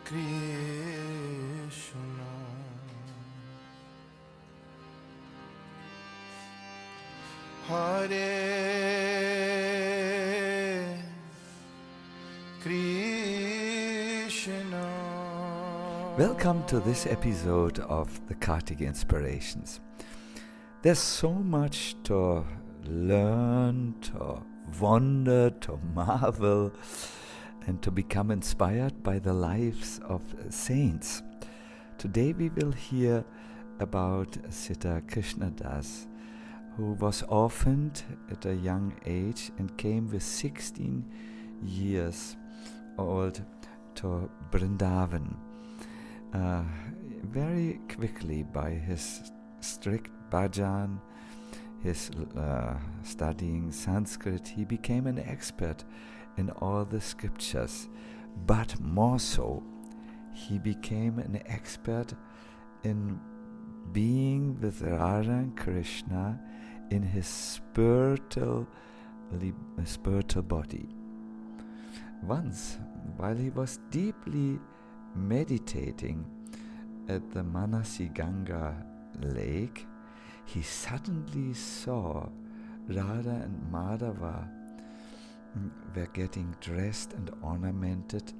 Krishna. Hare Krishna. Welcome to this episode of the Kartik Inspirations. There's so much to learn, to wonder, to marvel, and to become inspired by the lives of saints. Today we will hear about Siddha Krishna, who was orphaned at a young age and came with 16 years old to Vrindavan. Very quickly, by his strict bhajan, his studying Sanskrit, he became an expert in all the scriptures. But more so, he became an expert in being with Radha and Krishna in his spiritual body. Once, while he was deeply meditating at the Manasi Ganga Lake, he suddenly saw Radha and Madhava were getting dressed and ornamented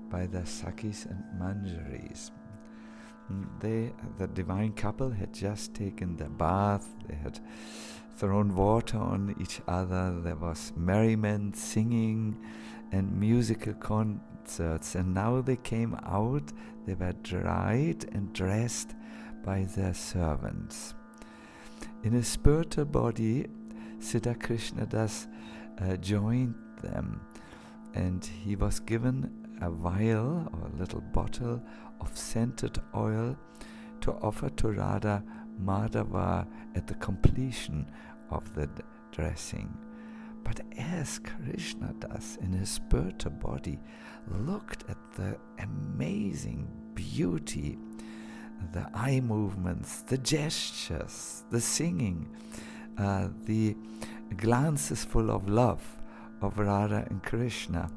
by the sakhis and manjaris. The divine couple had just taken their bath, they had thrown water on each other, there was merriment, singing and musical concerts, and now they came out, they were dried and dressed by their servants. In his spiritual body, Siddha Krishna joined them, and he was given a vial or a little bottle of scented oil to offer to Radha Madhava at the completion of the dressing. But as Krishna in his spiritual body, looked at the amazing beauty, the eye movements, the gestures, the singing, the glances full of love of Radha and Krishna,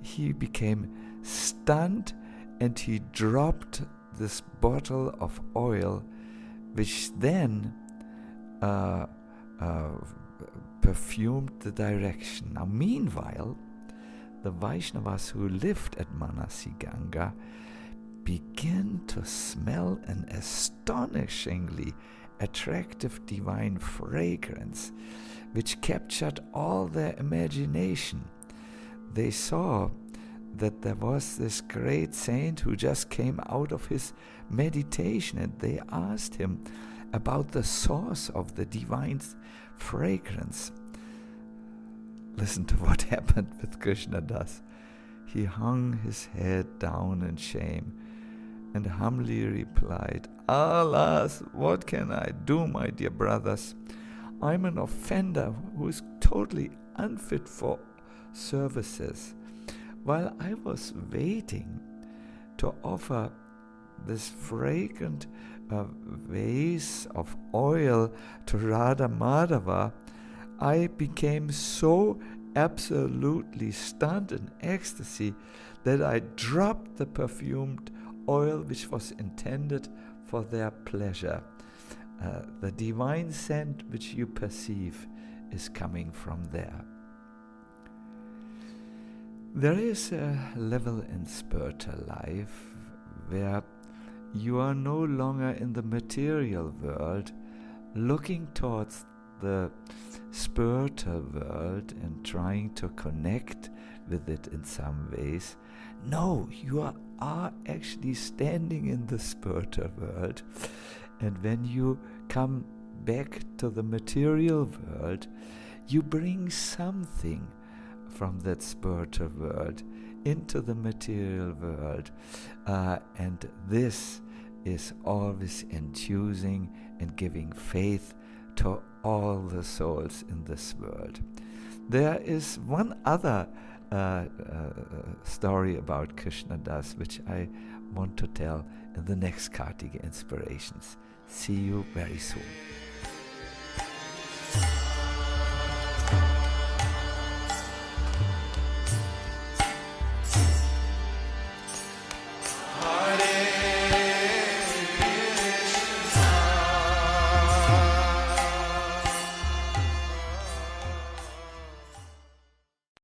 he became stunned and he dropped this bottle of oil, which then perfumed the direction. Now meanwhile, the Vaishnavas who lived at Manasi Ganga began to smell an astonishingly attractive divine fragrance which captured all their imagination. They saw that there was this great saint who just came out of his meditation, and they asked him about the source of the divine fragrance. Listen to what happened with Krishna Das. He hung his head down in shame and humbly replied, "Alas, what can I do, my dear brothers? I'm an offender who is totally unfit for services. While I was waiting to offer this fragrant vase of oil to Radha Madhava, I became so absolutely stunned in ecstasy that I dropped the perfumed oil which was intended for their pleasure. The divine scent which you perceive is coming from there." There is a level in spiritual life where you are no longer in the material world looking towards the spiritual world and trying to connect with it in some ways. No, you are actually standing in the spiritual world, and when you come back to the material world, you bring something from that spiritual world into the material world, and this is always enthusing and giving faith to all the souls in this world. There is one other story about Krishna Das which I want to tell in the next Kartik Inspirations. See you very soon.